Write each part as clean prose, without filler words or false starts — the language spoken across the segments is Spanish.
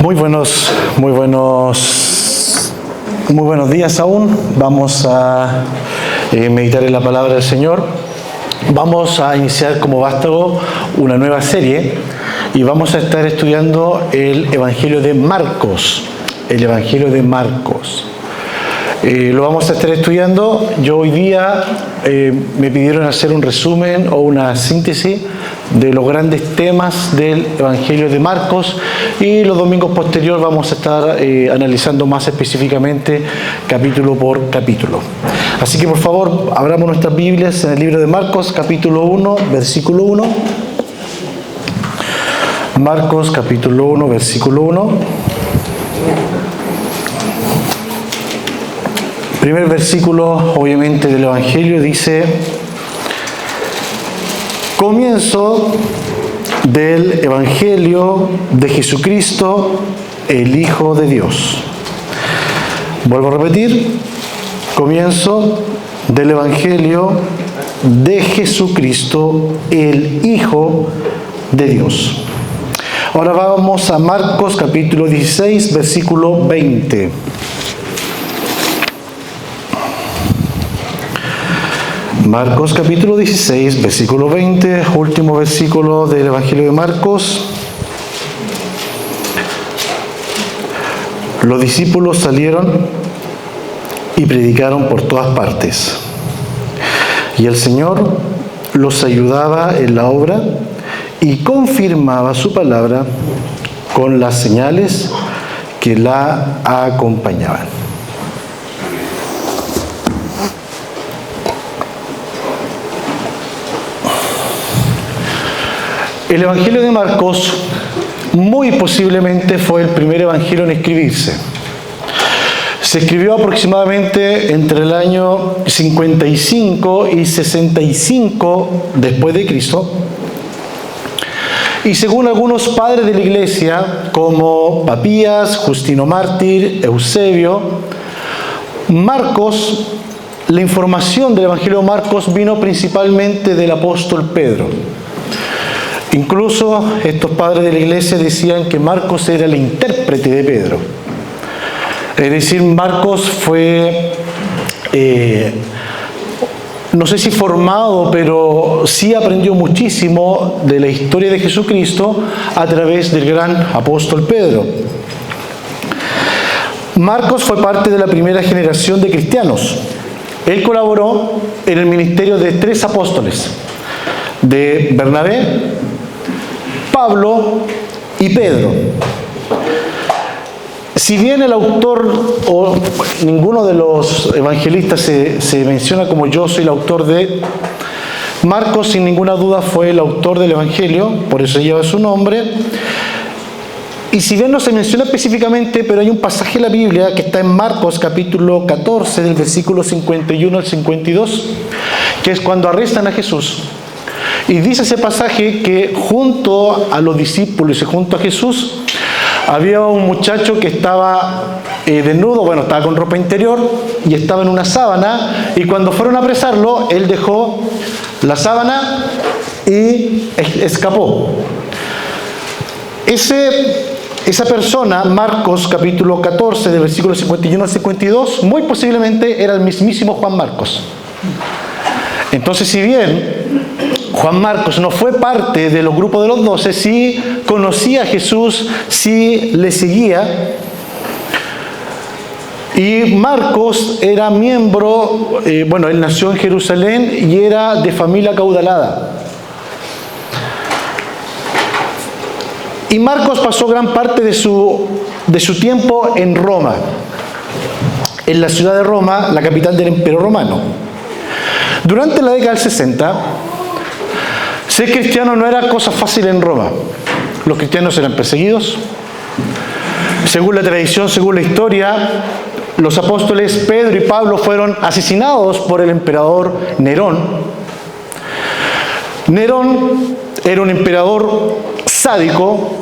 Muy buenos días aún. Vamos a meditar en la palabra del Señor. Vamos a iniciar como vástago una nueva serie y vamos a estar estudiando el Evangelio de Marcos. El Evangelio de Marcos. Lo vamos a estar estudiando. Yo hoy día me pidieron hacer un resumen o una síntesis de los grandes temas del Evangelio de Marcos, y los domingos posteriores vamos a estar analizando más específicamente capítulo por capítulo. Así que por favor, abramos nuestras Biblias en el libro de Marcos, capítulo 1, versículo 1. Marcos, capítulo 1, versículo 1. Primer versículo, obviamente, del Evangelio dice: comienzo del Evangelio de Jesucristo, el Hijo de Dios. Vuelvo a repetir: comienzo del Evangelio de Jesucristo, el Hijo de Dios. Ahora vamos a Marcos capítulo 16, versículo 20. Marcos capítulo 16, versículo 20, último versículo del Evangelio de Marcos. Los discípulos salieron y predicaron por todas partes, y el Señor los ayudaba en la obra y confirmaba su palabra con las señales que la acompañaban. El Evangelio de Marcos muy posiblemente fue el primer evangelio en escribirse. Se escribió aproximadamente entre el año 55 y 65 después de Cristo. Y según algunos padres de la iglesia, como Papías, Justino Mártir, Eusebio, la información del Evangelio de Marcos vino principalmente del apóstol Pedro. Incluso estos padres de la iglesia decían que Marcos era el intérprete de Pedro. Es decir, Marcos fue, no sé si formado, pero sí aprendió muchísimo de la historia de Jesucristo a través del gran apóstol Pedro. Marcos fue parte de la primera generación de cristianos. Él colaboró en el ministerio de 3 apóstoles, de Bernabé, Pablo y Pedro. Si bien el autor o ninguno de los evangelistas se menciona como yo soy el autor de Marcos, sin ninguna duda fue el autor del evangelio, por eso lleva su nombre. Y si bien no se menciona específicamente, pero hay un pasaje en la Biblia que está en Marcos capítulo 14 del versículo 51 al 52, que es cuando arrestan a Jesús. Y dice ese pasaje que junto a los discípulos y junto a Jesús había un muchacho que estaba desnudo, estaba con ropa interior y estaba en una sábana, y cuando fueron a apresarlo, él dejó la sábana y escapó. Esa persona, Marcos capítulo 14, del versículo 51 al 52, muy posiblemente era el mismísimo Juan Marcos. Entonces, si bien Juan Marcos no fue parte de los grupos de los 12, sí conocía a Jesús, sí le seguía. Y Marcos era miembro, él nació en Jerusalén y era de familia acaudalada. Y Marcos pasó gran parte de su tiempo en Roma, en la ciudad de Roma, la capital del Imperio Romano. Durante la década del 60, ser cristiano no era cosa fácil en Roma. Los cristianos eran perseguidos. Según la tradición, según la historia, los apóstoles Pedro y Pablo fueron asesinados por el emperador Nerón. Nerón era un emperador sádico,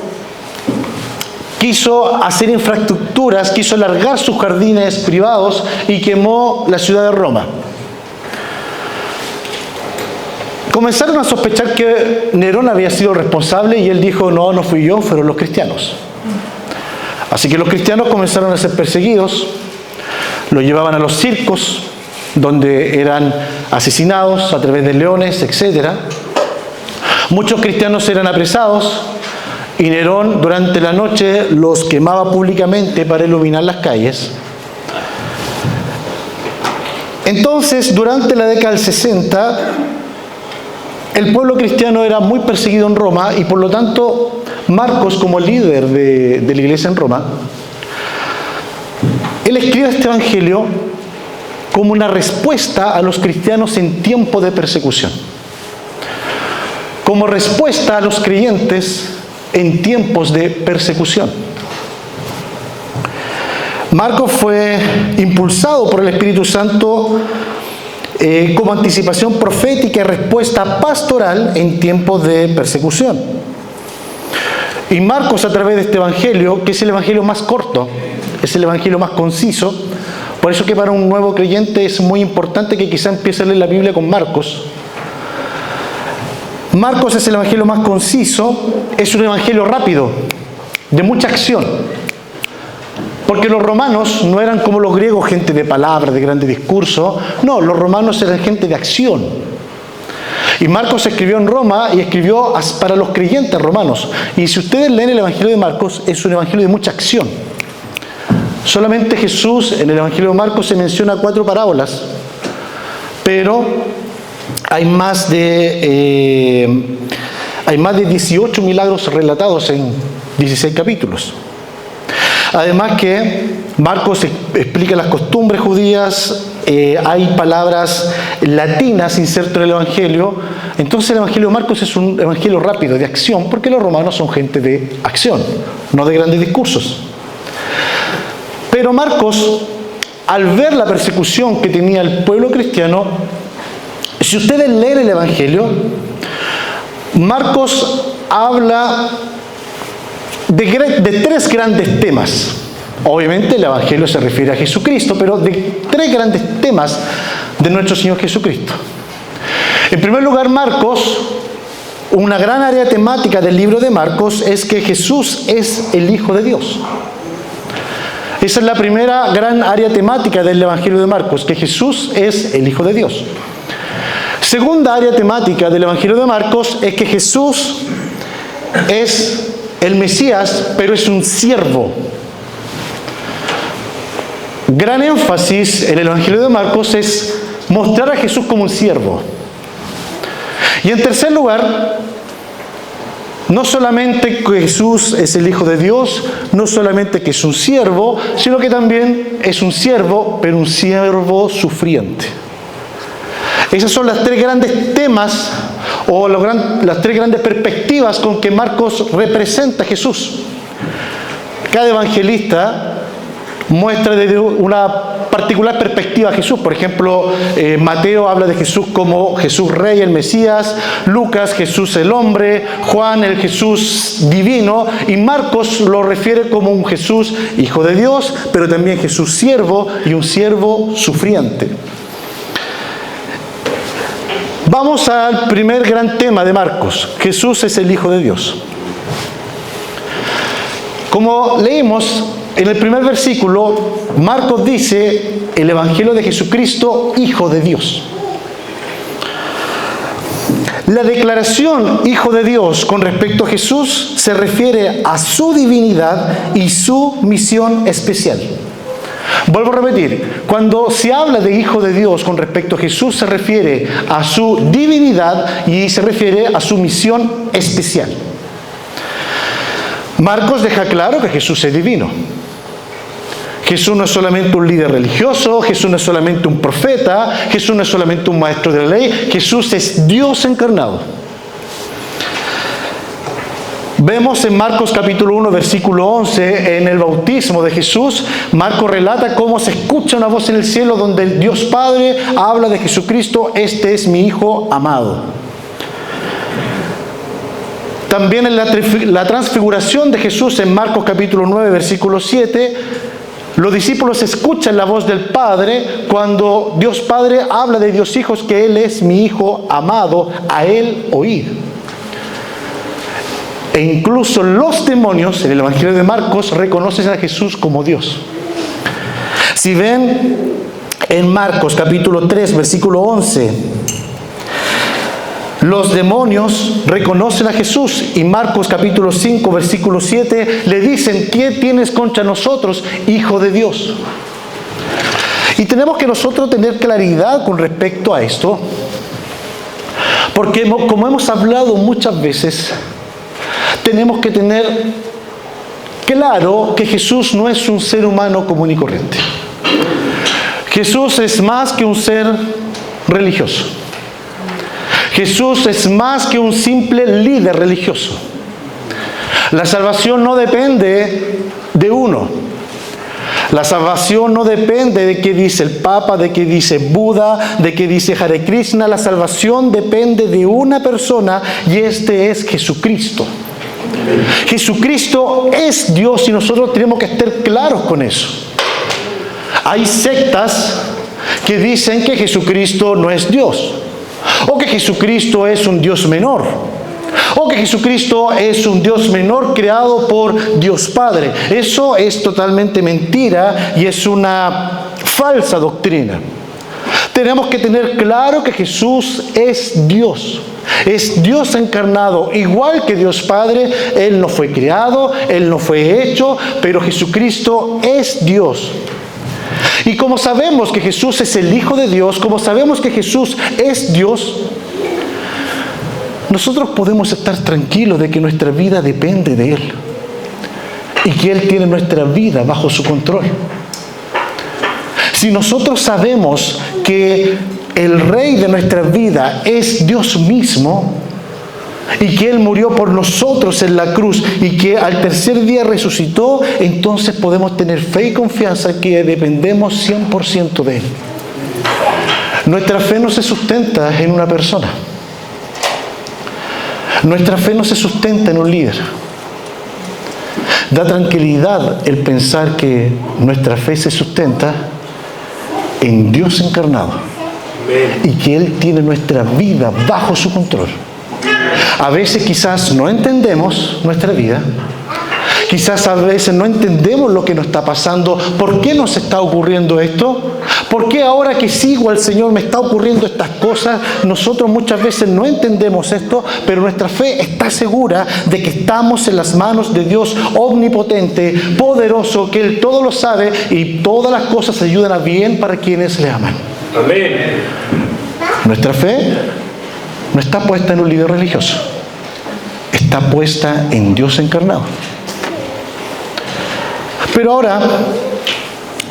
quiso hacer infraestructuras, quiso alargar sus jardines privados y quemó la ciudad de Roma. Comenzaron a sospechar que Nerón había sido responsable y él dijo: no fui yo, fueron los cristianos. Así que los cristianos comenzaron a ser perseguidos, los llevaban a los circos, donde eran asesinados a través de leones, etc. Muchos cristianos eran apresados y Nerón durante la noche los quemaba públicamente para iluminar las calles. Entonces, durante la década del 60, el pueblo cristiano era muy perseguido en Roma y por lo tanto Marcos, como líder de la iglesia en Roma, él escribe este evangelio como una respuesta a los cristianos en tiempo de persecución, como respuesta a los creyentes en tiempos de persecución. Marcos fue impulsado por el Espíritu Santo como anticipación profética y respuesta pastoral en tiempos de persecución. Y Marcos, a través de este evangelio, que es el evangelio más corto, es el evangelio más conciso, por eso que para un nuevo creyente es muy importante que quizá empiece a leer la Biblia con Marcos. Marcos es el evangelio más conciso, es un evangelio rápido, de mucha acción. Porque los romanos no eran como los griegos, gente de palabras, de grandes discursos. No, los romanos eran gente de acción. Y Marcos escribió en Roma y escribió para los creyentes romanos. Y si ustedes leen el evangelio de Marcos, es un evangelio de mucha acción. Solamente Jesús, en el evangelio de Marcos se menciona 4 parábolas, pero hay más de 18 milagros relatados en 16 capítulos. Además que Marcos explica las costumbres judías, hay palabras latinas insertas en el Evangelio. Entonces el Evangelio de Marcos es un evangelio rápido, de acción, porque los romanos son gente de acción, no de grandes discursos. Pero Marcos, al ver la persecución que tenía el pueblo cristiano, si ustedes leen el Evangelio, Marcos habla de 3 grandes temas. Obviamente el Evangelio se refiere a Jesucristo, pero de 3 grandes temas de nuestro Señor Jesucristo. En primer lugar, Marcos, una gran área temática del libro de Marcos es que Jesús es el Hijo de Dios. Esa es la primera gran área temática del Evangelio de Marcos, que Jesús es el Hijo de Dios. Segunda área temática del Evangelio de Marcos es que Jesús es el Mesías, pero es un siervo. Gran énfasis en el Evangelio de Marcos es mostrar a Jesús como un siervo. Y en tercer lugar, no solamente que Jesús es el Hijo de Dios, no solamente que es un siervo, sino que también es un siervo, pero un siervo sufriente. Esas son las 3 grandes temas o las 3 grandes perspectivas con que Marcos representa a Jesús. Cada evangelista muestra desde una particular perspectiva a Jesús. Por ejemplo, Mateo habla de Jesús como Jesús Rey, el Mesías; Lucas, Jesús el hombre; Juan, el Jesús divino; y Marcos lo refiere como un Jesús Hijo de Dios, pero también Jesús siervo y un siervo sufriente. Vamos al primer gran tema de Marcos. Jesús es el Hijo de Dios. Como leímos en el primer versículo, Marcos dice el Evangelio de Jesucristo, Hijo de Dios. La declaración Hijo de Dios con respecto a Jesús se refiere a su divinidad y su misión especial. Vuelvo a repetir, cuando se habla de Hijo de Dios con respecto a Jesús, se refiere a su divinidad y se refiere a su misión especial. Marcos deja claro que Jesús es divino. Jesús no es solamente un líder religioso, Jesús no es solamente un profeta, Jesús no es solamente un maestro de la ley, Jesús es Dios encarnado. Vemos en Marcos capítulo 1, versículo 11, en el bautismo de Jesús, Marcos relata cómo se escucha una voz en el cielo donde el Dios Padre habla de Jesucristo: este es mi Hijo amado. También en la transfiguración de Jesús en Marcos capítulo 9, versículo 7, los discípulos escuchan la voz del Padre cuando Dios Padre habla de Dios Hijo, que Él es mi Hijo amado, a Él oíd. E incluso los demonios, en el Evangelio de Marcos, reconocen a Jesús como Dios. Si ven en Marcos capítulo 3, versículo 11, los demonios reconocen a Jesús, y Marcos capítulo 5, versículo 7, le dicen: ¿qué tienes contra nosotros, Hijo de Dios? Y tenemos que nosotros tener claridad con respecto a esto, porque como hemos hablado muchas veces, tenemos que tener claro que Jesús no es un ser humano común y corriente. Jesús es más que un ser religioso. Jesús es más que un simple líder religioso. La salvación no depende de uno. La salvación no depende de qué dice el Papa, de qué dice Buda, de qué dice Hare Krishna. La salvación depende de una persona, y este es Jesucristo. Jesucristo es Dios, y nosotros tenemos que estar claros con eso. Hay sectas que dicen que Jesucristo no es Dios, o que Jesucristo es un Dios menor, o que Jesucristo es un Dios menor creado por Dios Padre. Eso es totalmente mentira y es una falsa doctrina. Tenemos que tener claro que Jesús es Dios encarnado, igual que Dios Padre. Él no fue creado, Él no fue hecho, pero Jesucristo es Dios. Y como sabemos que Jesús es el Hijo de Dios, como sabemos que Jesús es Dios, nosotros podemos estar tranquilos de que nuestra vida depende de Él y que Él tiene nuestra vida bajo su control. Si nosotros sabemos que el Rey de nuestra vida es Dios mismo, y que Él murió por nosotros en la cruz, y que al tercer día resucitó, entonces podemos tener fe y confianza que dependemos 100% de Él. Nuestra fe no se sustenta en una persona. Nuestra fe no se sustenta en un líder. Da tranquilidad el pensar que nuestra fe se sustenta en Dios encarnado y que Él tiene nuestra vida bajo su control. A veces quizás no entendemos nuestra vida, quizás a veces no entendemos lo que nos está pasando. ¿Por qué nos está ocurriendo esto? ¿Por qué ahora que sigo al Señor me está ocurriendo estas cosas? Nosotros muchas veces no entendemos esto, pero nuestra fe está segura de que estamos en las manos de Dios omnipotente, poderoso, que Él todo lo sabe y todas las cosas ayudan a bien para quienes le aman. Amén. Nuestra fe no está puesta en un líder religioso, está puesta en Dios encarnado. Pero ahora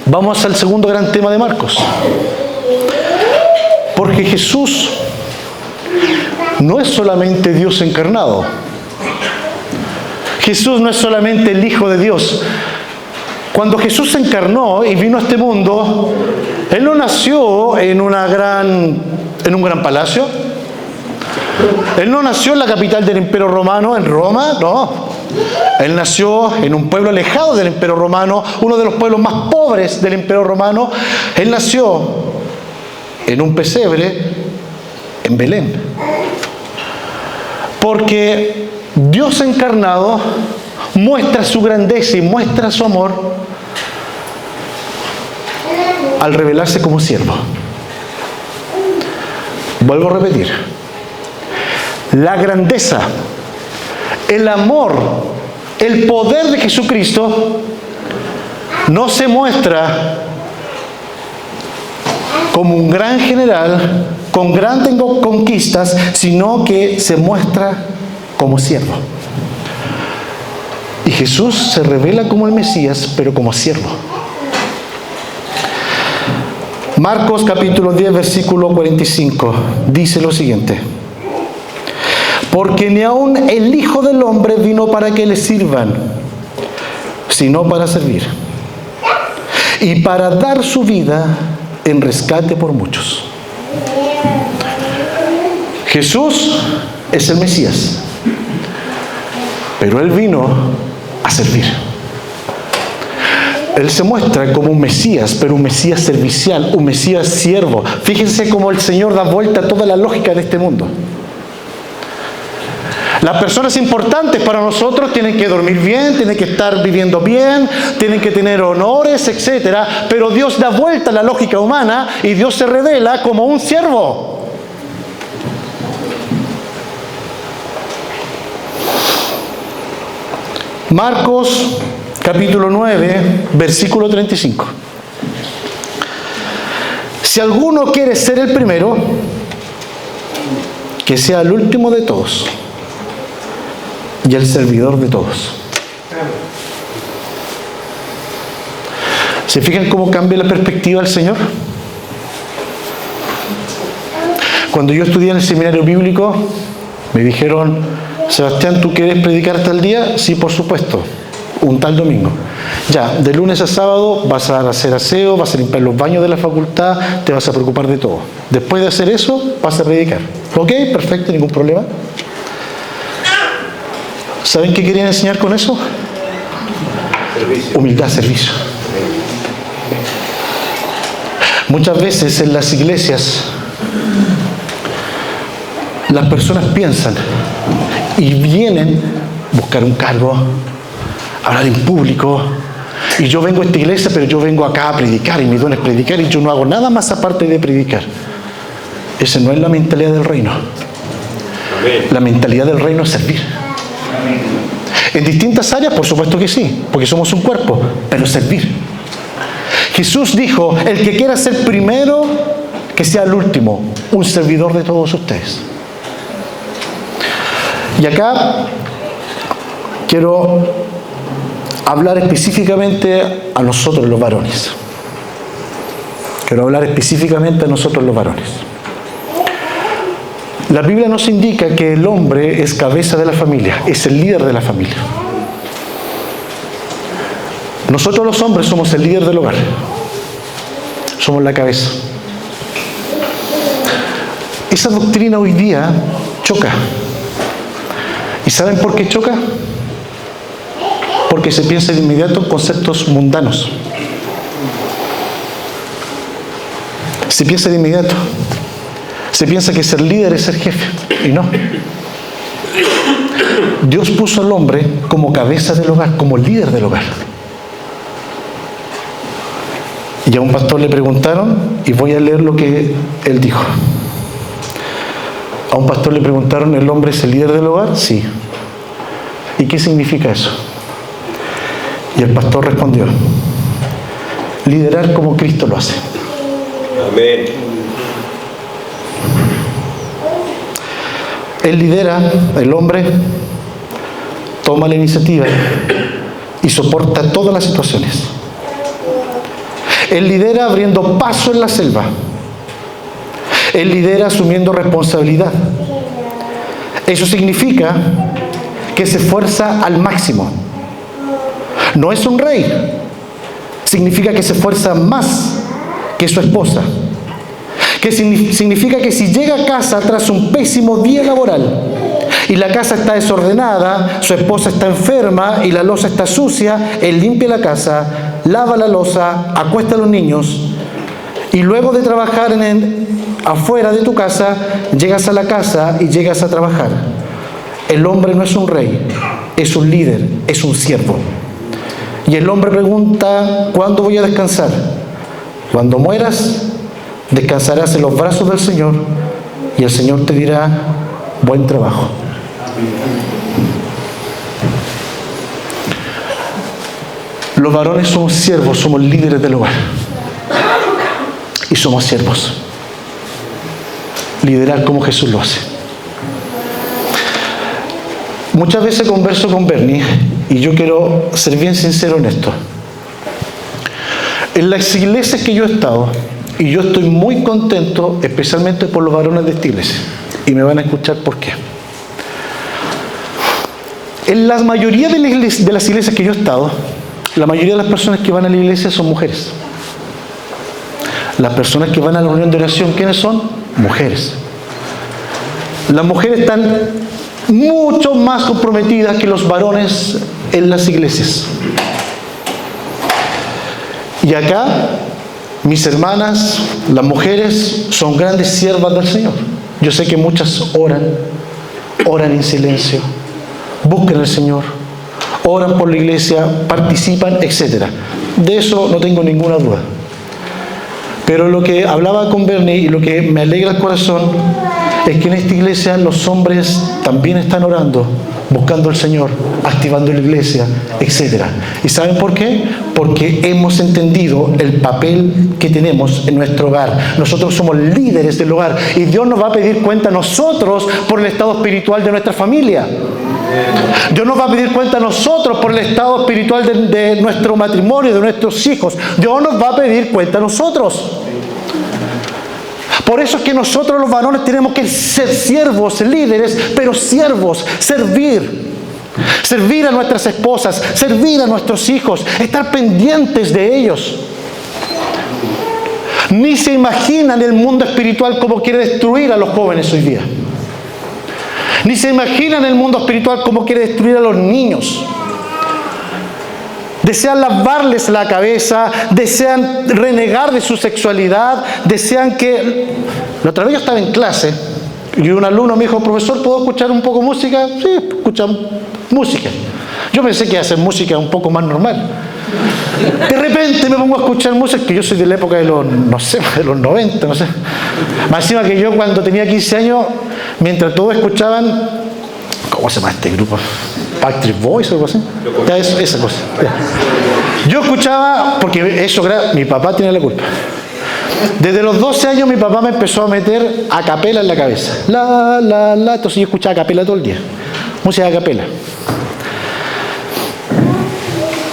vamos al segundo gran tema de Marcos. Porque Jesús no es solamente Dios encarnado. Jesús no es solamente el Hijo de Dios. Cuando Jesús se encarnó y vino a este mundo, Él no nació en un gran palacio. Él no nació en la capital del Imperio Romano, en Roma, no. Él nació en un pueblo alejado del Imperio Romano, uno de los pueblos más pobres del Imperio Romano. Él nació en un pesebre en Belén. Porque Dios encarnado muestra su grandeza y muestra su amor al revelarse como siervo. Vuelvo a repetir. La grandeza, el amor, el poder de Jesucristo no se muestra como un gran general con grandes conquistas, sino que se muestra como siervo. Y Jesús se revela como el Mesías, pero como siervo. Marcos capítulo 10, versículo 45, dice lo siguiente: porque ni aun el Hijo del Hombre vino para que le sirvan, sino para servir, y para dar su vida en rescate por muchos. Jesús es el Mesías, pero Él vino a servir. Él se muestra como un Mesías, pero un Mesías servicial, un Mesías siervo. Fíjense cómo el Señor da vuelta a toda la lógica de este mundo. Las personas importantes para nosotros tienen que dormir bien, tienen que estar viviendo bien, tienen que tener honores, etc. Pero Dios da vuelta a la lógica humana y Dios se revela como un siervo. Marcos capítulo 9, versículo 35. Si alguno quiere ser el primero, que sea el último de todos y el servidor de todos. ¿Se fijan cómo cambia la perspectiva del Señor? Cuando yo estudié en el seminario bíblico, me dijeron: Sebastián, ¿tú quieres predicar tal día? Sí, por supuesto, un tal domingo. Ya, de lunes a sábado vas a hacer aseo, vas a limpiar los baños de la facultad, te vas a preocupar de todo. Después de hacer eso, vas a predicar. ¿Ok? Perfecto, ningún problema. ¿Saben qué querían enseñar con eso? Servicio. Humildad, servicio. Muchas veces en las iglesias las personas piensan y vienen a buscar un cargo, hablar en público, y yo vengo a esta iglesia, pero yo vengo acá a predicar, y mi don es predicar, y yo no hago nada más aparte de predicar. Esa no es la mentalidad del reino. La mentalidad del reino es servir. En distintas áreas, por supuesto que sí, porque somos un cuerpo, pero servir. Jesús dijo: el que quiera ser primero, que sea el último, un servidor de todos ustedes. Y acá quiero hablar específicamente a nosotros los varones. Quiero hablar específicamente a nosotros los varones. La Biblia nos indica que el hombre es cabeza de la familia, es el líder de la familia. Nosotros los hombres somos el líder del hogar. Somos la cabeza. Esa doctrina hoy día choca. ¿Y saben por qué choca? Porque se piensa de inmediato en conceptos mundanos. Se piensa de inmediato. Se piensa que ser líder es ser jefe. Y no. Dios puso al hombre como cabeza del hogar, como líder del hogar. Y a un pastor le preguntaron, y voy a leer lo que él dijo. A un pastor le preguntaron: ¿el hombre es el líder del hogar? Sí. ¿Y qué significa eso? Y el pastor respondió: liderar como Cristo lo hace. Amén. Él lidera, el hombre toma la iniciativa y soporta todas las situaciones. Él lidera abriendo paso en la selva. Él lidera asumiendo responsabilidad. Eso significa que se esfuerza al máximo. No es un rey. Significa que se esfuerza más que su esposa. Que significa que si llega a casa tras un pésimo día laboral y la casa está desordenada, su esposa está enferma y la loza está sucia, él limpia la casa, lava la loza, acuesta a los niños, y luego de trabajar afuera de tu casa, llegas a la casa y llegas a trabajar. El hombre no es un rey, es un líder, es un siervo. Y el hombre pregunta: ¿cuándo voy a descansar? Cuando mueras, descansarás en los brazos del Señor y el Señor te dirá: buen trabajo. Los varones somos siervos, somos líderes del hogar. Y somos siervos. Liderar como Jesús lo hace. Muchas veces converso con Bernie y yo quiero ser bien sincero en esto. En las iglesias que yo he estado, y yo estoy muy contento, especialmente por los varones de esta iglesia, y me van a escuchar por qué. En la mayoría de las iglesias que yo he estado, la mayoría de las personas que van a la iglesia son mujeres. Las personas que van a la reunión de oración, ¿quiénes son? Mujeres. Las mujeres están mucho más comprometidas que los varones en las iglesias. Y acá, mis hermanas, las mujeres, son grandes siervas del Señor. Yo sé que muchas oran en silencio, buscan al Señor, oran por la iglesia, participan, etc. De eso no tengo ninguna duda. Pero lo que hablaba con Bernie y lo que me alegra el corazón es que en esta iglesia los hombres también están orando, buscando al Señor, activando la iglesia, etc. ¿Y saben por qué? Porque hemos entendido el papel que tenemos en nuestro hogar. Nosotros somos líderes del hogar y Dios nos va a pedir cuenta a nosotros por el estado espiritual de nuestra familia. Dios nos va a pedir cuenta a nosotros por el estado espiritual de nuestro matrimonio, de nuestros hijos. Dios nos va a pedir cuenta a nosotros. Por eso es que nosotros los varones tenemos que ser siervos, líderes, pero siervos, servir. Servir a nuestras esposas, servir a nuestros hijos, estar pendientes de ellos. Ni se imaginan el mundo espiritual como quiere destruir a los jóvenes hoy día. Ni se imaginan el mundo espiritual como quiere destruir a los niños. Desean lavarles la cabeza, desean renegar de su sexualidad, desean que... La otra vez yo estaba en clase y un alumno me dijo, profesor, ¿puedo escuchar un poco de música? Sí, escucha música. Yo pensé que iba a ser música un poco más normal. De repente me pongo a escuchar música, que yo soy de la época de los, no sé, de los 90, no sé. Más encima que yo cuando tenía 15 años, mientras todos escuchaban, ¿cómo se llama este grupo? Backstreet Boys o algo así. Ya, esa cosa. Ya. Yo escuchaba, porque eso, mi papá tiene la culpa. Desde los 12 años mi papá me empezó a meter a capela en la cabeza. Entonces yo escuchaba a capela todo el día. Música a capela.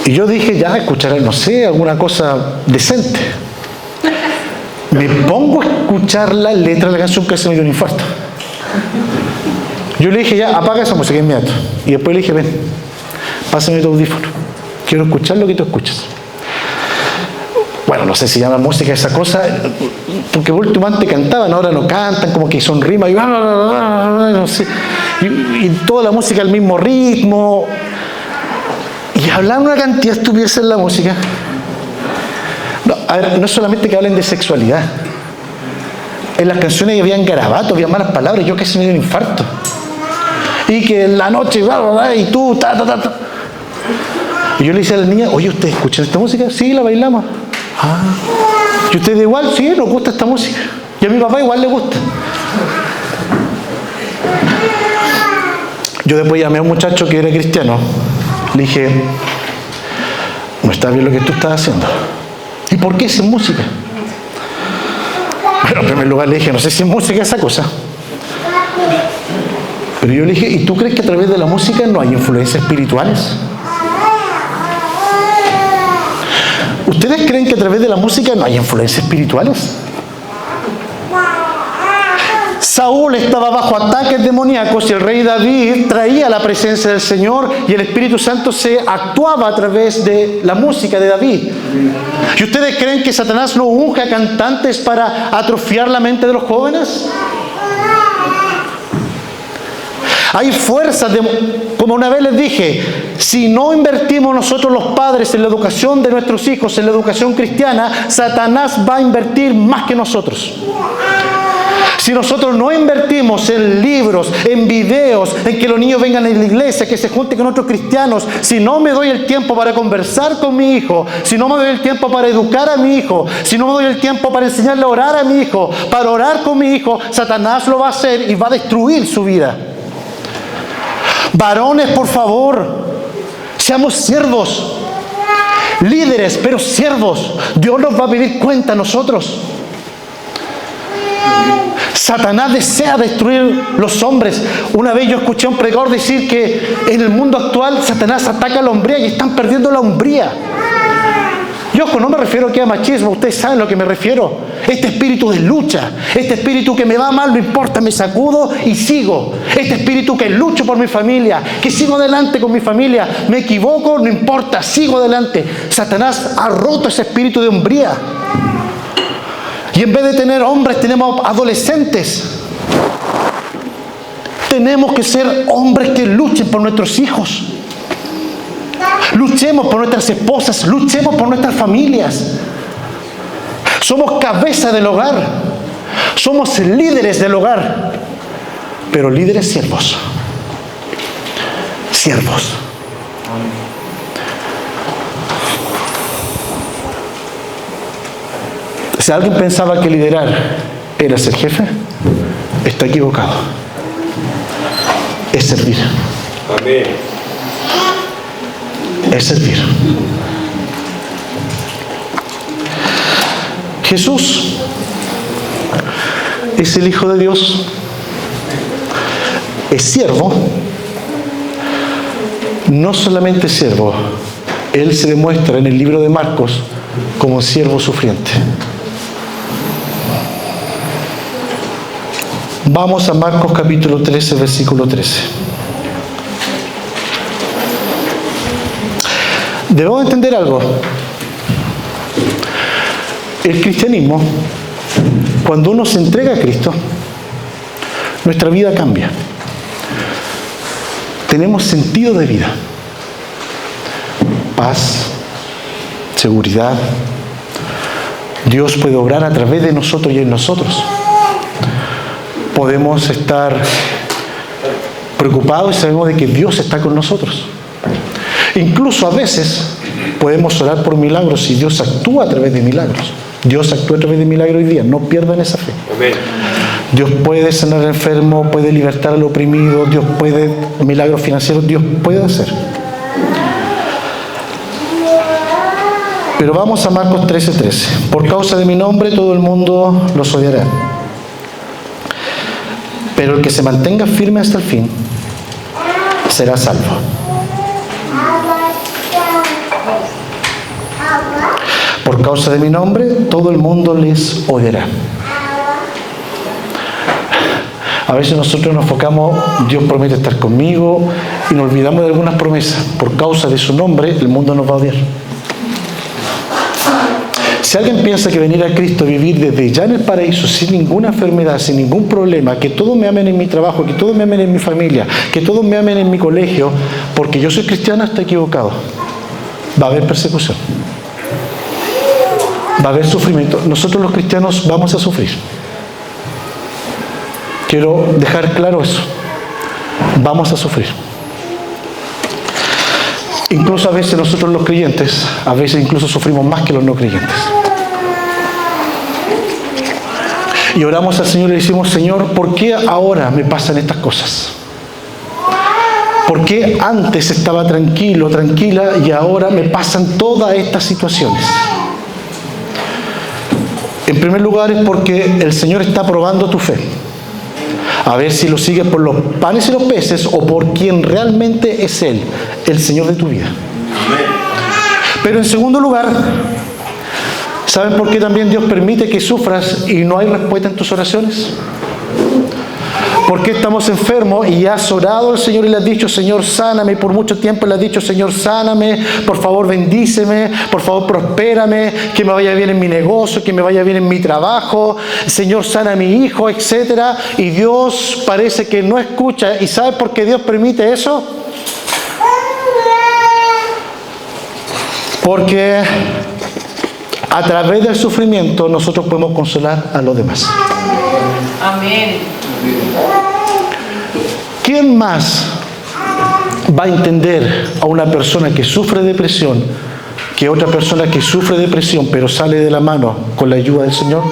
Y yo dije, ya, escucharé, no sé, alguna cosa decente. Me pongo a escuchar la letra de la canción que se me dio un infarto. Yo le dije, ya, apaga esa música inmediato. Y después le dije, ven, pásame tu audífono. Quiero escuchar lo que tú escuchas. Bueno, no sé si llama música esa cosa, porque por último antes cantaban, ahora no cantan, como que son rimas y no sé. Y toda la música al mismo ritmo. Y hablan una cantidad de estupideces en la música. No, a ver, no es solamente que hablen de sexualidad. En las canciones habían garabatos, había malas palabras, yo casi me dio un infarto. Y que en la noche, y tú, Y yo le decía a la niña, oye, ¿ustedes escuchan esta música? Sí, la bailamos. Ah. ¿Y ustedes igual? Sí, nos gusta esta música. Y a mi papá igual le gusta. Yo después llamé a un muchacho que era cristiano. Le dije, no está bien lo que tú estás haciendo. ¿Y por qué sin música? Bueno, en primer lugar le dije, no sé si es música esa cosa. Pero yo le dije, ¿y tú crees que a través de la música no hay influencias espirituales? ¿Ustedes creen que a través de la música no hay influencias espirituales? Saúl estaba bajo ataques demoníacos y el rey David traía la presencia del Señor y el Espíritu Santo se actuaba a través de la música de David. ¿Y ustedes creen que Satanás no unge a cantantes para atrofiar la mente de los jóvenes? Hay fuerzas, como una vez les dije, si no invertimos nosotros los padres en la educación de nuestros hijos, en la educación cristiana, Satanás va a invertir más que nosotros. Si nosotros no invertimos en libros, en videos, en que los niños vengan a la iglesia, que se junten con otros cristianos, si no me doy el tiempo para conversar con mi hijo, si no me doy el tiempo para educar a mi hijo, si no me doy el tiempo para enseñarle a orar a mi hijo, para orar con mi hijo, Satanás lo va a hacer y va a destruir su vida. Varones, por favor, seamos siervos, líderes, pero siervos. Dios nos va a pedir cuenta a nosotros. Satanás desea destruir los hombres. Una vez yo escuché a un predicador decir que en el mundo actual Satanás ataca a la hombría y están perdiendo la hombría. Y ojo, no me refiero aquí a machismo, ustedes saben a lo que me refiero. Este espíritu de lucha, este espíritu que me va mal, no importa, me sacudo y sigo. Este espíritu que lucho por mi familia, que sigo adelante con mi familia, me equivoco, no importa, sigo adelante. Satanás ha roto ese espíritu de hombría. Y en vez de tener hombres, tenemos adolescentes. Tenemos que ser hombres que luchen por nuestros hijos. Luchemos por nuestras esposas, luchemos por nuestras familias. Somos cabeza del hogar. Somos líderes del hogar. Pero líderes siervos. siervos. Si alguien pensaba que liderar era ser jefe, está equivocado. Es servir. Amén. Es servir. Jesús es el Hijo de Dios, es siervo, no solamente siervo, Él se demuestra en el libro de Marcos como siervo sufriente. Vamos a Marcos capítulo 13, versículo 13. Debemos entender algo. El cristianismo, cuando uno se entrega a Cristo, nuestra vida cambia. Tenemos sentido de vida, paz, seguridad. Dios puede obrar a través de nosotros y en nosotros. Podemos estar preocupados y sabemos de que Dios está con nosotros. Incluso a veces podemos orar por milagros y Dios actúa a través de milagros. Dios actúa a través de milagros hoy día. No pierdan esa fe. Amén. Dios puede sanar al enfermo, puede libertar al oprimido, Dios puede, milagros financieros, Dios puede hacer. Pero vamos a Marcos 13:13. Por causa de mi nombre todo el mundo los odiará. Pero el que se mantenga firme hasta el fin será salvo. Por causa de mi nombre, todo el mundo les odiará. A veces nosotros nos enfocamos, Dios promete estar conmigo, y nos olvidamos de algunas promesas. Por causa de su nombre, el mundo nos va a odiar. Si alguien piensa que venir a Cristo, vivir desde ya en el paraíso, sin ninguna enfermedad, sin ningún problema, que todos me amen en mi trabajo, que todos me amen en mi familia, que todos me amen en mi colegio, porque yo soy cristiano, está equivocado. Va a haber persecución. Va a haber sufrimiento. Nosotros los cristianos vamos a sufrir. Quiero dejar claro eso. Vamos a sufrir. Incluso a veces nosotros los creyentes, a veces incluso sufrimos más que los no creyentes. Y oramos al Señor y le decimos, Señor, ¿por qué ahora me pasan estas cosas? ¿Por qué antes estaba tranquilo, tranquila, y ahora me pasan todas estas situaciones? En primer lugar es porque el Señor está probando tu fe. A ver si lo sigues por los panes y los peces o por quien realmente es Él, el Señor de tu vida. Pero en segundo lugar, ¿saben por qué también Dios permite que sufras y no hay respuesta en tus oraciones? Porque estamos enfermos y has orado al Señor y le has dicho, Señor, sáname, y por mucho tiempo le has dicho, Señor, sáname, por favor bendíceme, por favor prospérame, que me vaya bien en mi negocio, que me vaya bien en mi trabajo, Señor, sana a mi hijo, etc. Y Dios parece que no escucha. ¿Y sabe por qué Dios permite eso? Porque a través del sufrimiento nosotros podemos consolar a los demás. Amén. ¿Quién más va a entender a una persona que sufre depresión que otra persona que sufre depresión pero sale de la mano con la ayuda del Señor?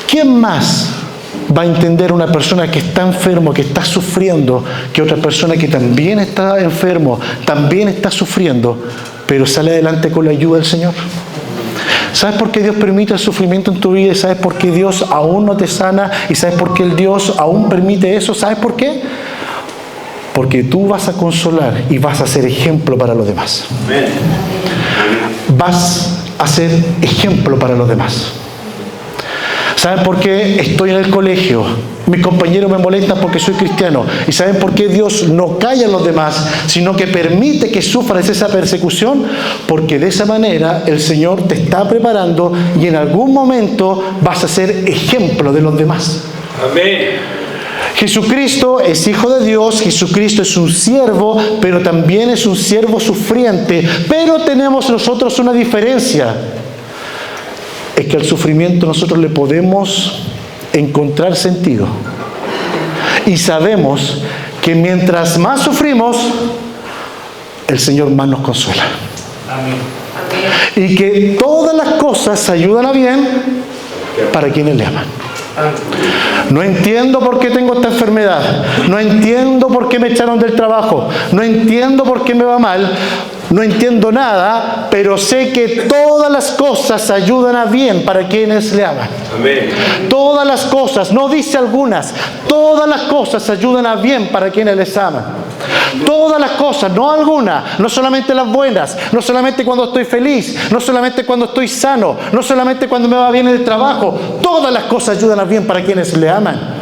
¿Quién más va a entender a una persona que está enfermo, que está sufriendo, que otra persona que también está enfermo, también está sufriendo, pero sale adelante con la ayuda del Señor? ¿Sabes por qué Dios permite el sufrimiento en tu vida? ¿Y sabes por qué Dios aún no te sana? ¿Y sabes por qué el Dios aún permite eso? ¿Sabes por qué? Porque tú vas a consolar y vas a ser ejemplo para los demás. Vas a ser ejemplo para los demás. ¿Saben por qué estoy en el colegio? Mis compañeros me molestan porque soy cristiano. ¿Y saben por qué Dios no calla a los demás, sino que permite que sufras esa persecución? Porque de esa manera el Señor te está preparando y en algún momento vas a ser ejemplo de los demás. Amén. Jesucristo es Hijo de Dios, Jesucristo es un siervo, pero también es un siervo sufriente. Pero tenemos nosotros una diferencia. Es que al sufrimiento nosotros le podemos encontrar sentido. Y sabemos que mientras más sufrimos, el Señor más nos consuela. Y que todas las cosas ayudan a bien para quienes le aman. No entiendo por qué tengo esta enfermedad. No entiendo por qué me echaron del trabajo. No entiendo por qué me va mal. No entiendo nada, pero sé que todas las cosas ayudan a bien para quienes le aman. Amén. Todas las cosas, no dice algunas, todas las cosas ayudan a bien para quienes les aman. Todas las cosas, no algunas, no solamente las buenas, no solamente cuando estoy feliz, no solamente cuando estoy sano, no solamente cuando me va bien en el trabajo, todas las cosas ayudan a bien para quienes le aman.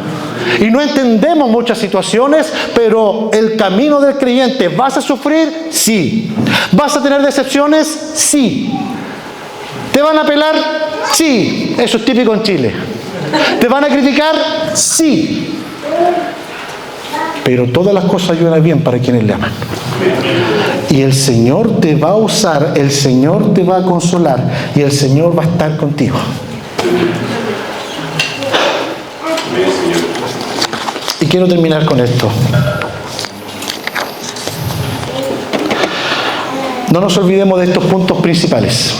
Y no entendemos muchas situaciones, pero el camino del creyente, ¿vas a sufrir? Sí. ¿Vas a tener decepciones? Sí. ¿Te van a pelar? Sí. Eso es típico en Chile. ¿Te van a criticar? Sí. Pero todas las cosas ayudan bien para quienes le aman. Y el Señor te va a usar, el Señor te va a consolar y el Señor va a estar contigo. Y quiero terminar con esto. No nos olvidemos de estos puntos principales.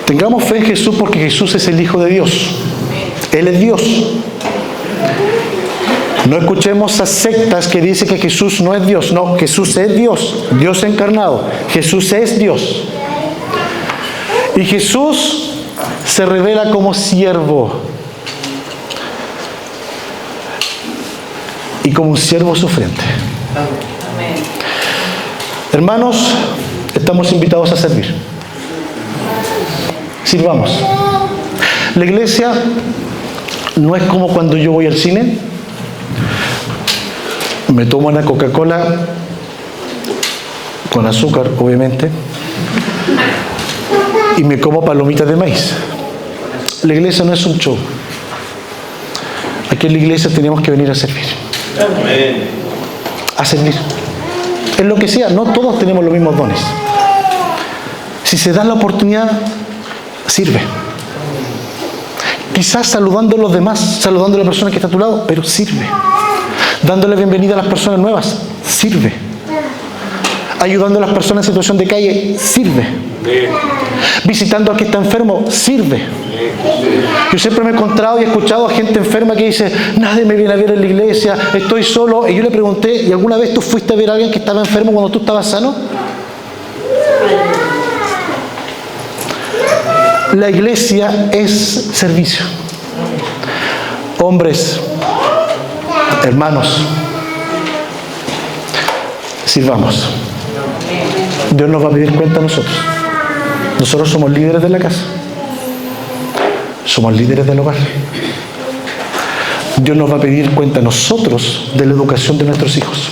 Tengamos fe en Jesús porque Jesús es el Hijo de Dios. Él es Dios. No escuchemos a sectas que dicen que Jesús no es Dios. No, Jesús es Dios. Dios encarnado. Jesús es Dios. Y Jesús se revela como siervo. Y como un siervo sufriente. Amén. Hermanos, estamos invitados a servir. Sirvamos. La iglesia no es como cuando yo voy al cine, me tomo una Coca-Cola con azúcar, obviamente, y me como palomitas de maíz. La iglesia no es un show. Aquí en la iglesia tenemos que venir a servir. Amén. A servir. En lo que sea, no todos tenemos los mismos dones. Si se da la oportunidad, sirve. Quizás saludando a los demás, saludando a la persona que está a tu lado, pero sirve. Dándole bienvenida a las personas nuevas, sirve. Ayudando a las personas en situación de calle, sirve. Visitando al que está enfermo, sirve. Yo siempre me he encontrado y he escuchado a gente enferma que dice, nadie me viene a ver en la iglesia, estoy solo. Y yo le pregunté, ¿y alguna vez tú fuiste a ver a alguien que estaba enfermo cuando tú estabas sano? La iglesia es servicio. Hombres, hermanos, sirvamos. Dios nos va a pedir cuenta a nosotros. Nosotros somos líderes de la casa. Somos líderes del hogar. Dios nos va a pedir cuenta a nosotros de la educación de nuestros hijos.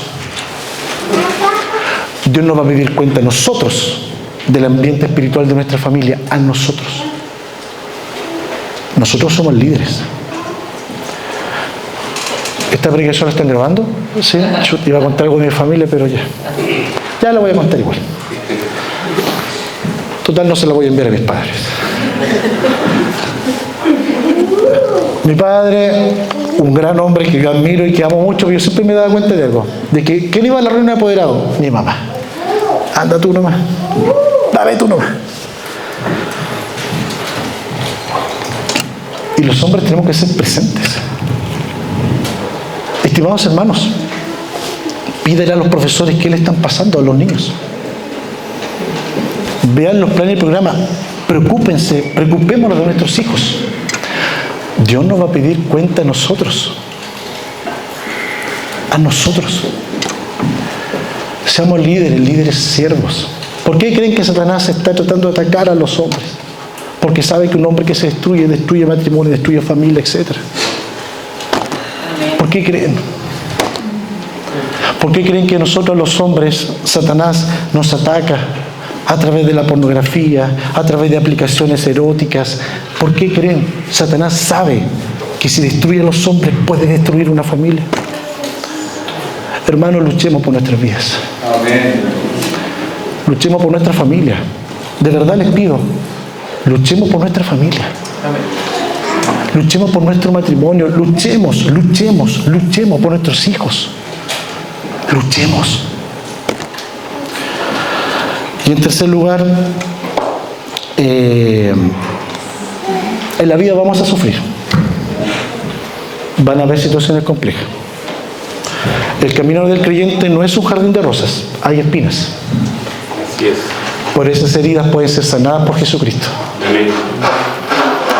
Dios nos va a pedir cuenta a nosotros del ambiente espiritual de nuestra familia, a nosotros. Nosotros somos líderes. ¿Esta predicación la están grabando? Sí, yo iba a contar algo de mi familia, pero ya la voy a contar igual. Total, no se la voy a enviar a mis padres. Mi padre, un gran hombre que yo admiro y que amo mucho, pero yo siempre me daba cuenta de algo, de que ¿quién iba a la reunión de apoderado? Mi mamá. Anda tú nomás. Dame tú nomás. Y los hombres tenemos que ser presentes. Estimados hermanos, pídele a los profesores qué le están pasando a los niños. Vean los planes y programas. Preocúpense, preocupémonos de nuestros hijos. Dios nos va a pedir cuenta a nosotros. A nosotros. Seamos líderes, líderes siervos. ¿Por qué creen que Satanás está tratando de atacar a los hombres? Porque sabe que un hombre que se destruye, destruye matrimonio, destruye familia, etc. ¿Por qué creen? ¿Por qué creen que nosotros los hombres, Satanás nos ataca a través de la pornografía, a través de aplicaciones eróticas? ¿Por qué creen? Satanás sabe que si destruye a los hombres puede destruir una familia. Hermanos, luchemos por nuestras vidas. Amén. Luchemos por nuestra familia. De verdad les pido, luchemos por nuestra familia. Luchemos por nuestro matrimonio, luchemos por nuestros hijos. Luchemos. Y en tercer lugar, en la vida vamos a sufrir. Van a haber situaciones complejas. El camino del creyente no es un jardín de rosas, hay espinas. Así es. Por esas heridas pueden ser sanadas por Jesucristo. Amén.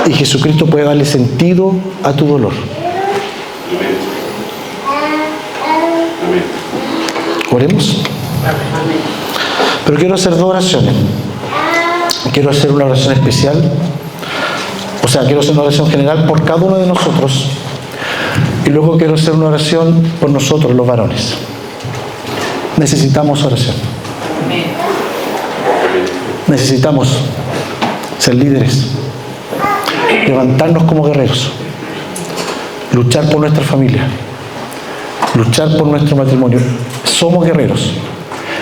Y Jesucristo puede darle sentido a tu dolor. Amén. Amén. Oremos. Pero quiero hacer dos oraciones. Quiero hacer una oración especial. O sea, quiero hacer una oración general por cada uno de nosotros. Y luego quiero hacer una oración por nosotros, los varones. Necesitamos oración. Amén. Necesitamos ser líderes. Levantarnos como guerreros. Luchar por nuestra familia. Luchar por nuestro matrimonio. Somos guerreros.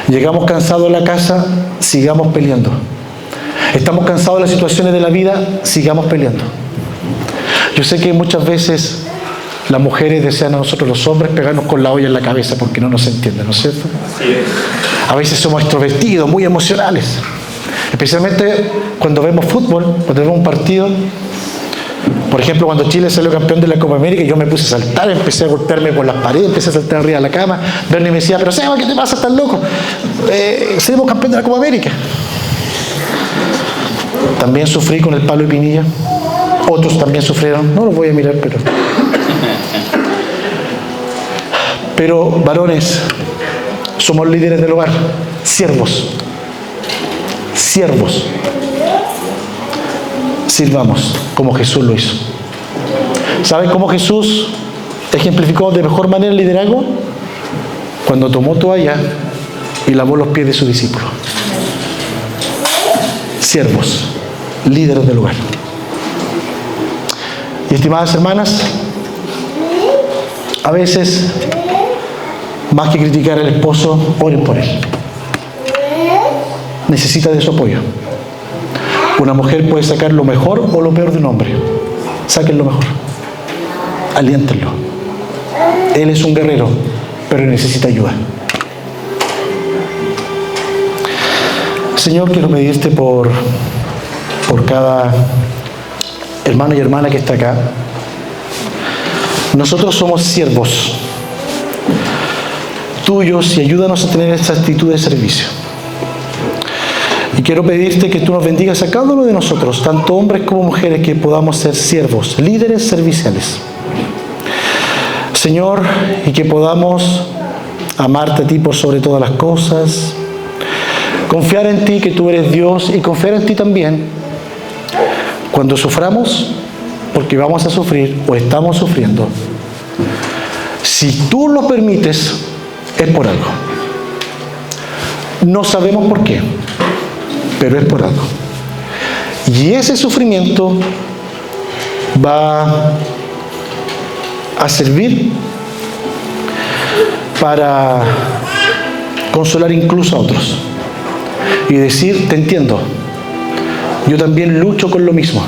Llegamos cansados a la casa, sigamos peleando. Estamos cansados de las situaciones de la vida, sigamos peleando. Yo sé que muchas veces las mujeres desean a nosotros los hombres pegarnos con la olla en la cabeza porque no nos entienden, ¿no es cierto? Así es. A veces somos extrovertidos, muy emocionales. Especialmente cuando vemos fútbol, cuando vemos un partido. Por ejemplo, cuando Chile salió campeón de la Copa América, yo me puse a saltar, empecé a golpearme por las paredes, empecé a saltar arriba de la cama. Bernie me decía, pero Seba, ¿qué te pasa? ¿Estás loco? Seremos campeón de la Copa América. También sufrí con el Pablo y Pinilla. Otros también sufrieron. No los voy a mirar, pero varones, somos líderes del hogar, siervos. Sirvamos como Jesús lo hizo. ¿Saben cómo Jesús ejemplificó de mejor manera el liderazgo? Cuando tomó toalla y lavó los pies de sus discípulos. Siervos, líderes del hogar. Y estimadas hermanas, a veces, más que criticar al esposo, oren por él. Necesita de su apoyo. Una mujer puede sacar lo mejor o lo peor de un hombre. Saquen lo mejor. Aliéntenlo. Él es un guerrero, pero necesita ayuda. Señor, quiero pedirte por cada hermano y hermana que está acá. Nosotros somos siervos tuyos y ayúdanos a tener esta actitud de servicio. Y quiero pedirte que tú nos bendigas a cada uno de nosotros, tanto hombres como mujeres, que podamos ser siervos, líderes serviciales. Señor, y que podamos amarte a ti por sobre todas las cosas, confiar en ti que tú eres Dios y confiar en ti también cuando suframos, porque vamos a sufrir o estamos sufriendo. Si tú lo permites, es por algo. No sabemos por qué, pero es por algo. Y ese sufrimiento va a servir para consolar incluso a otros y decir, te entiendo, yo también lucho con lo mismo.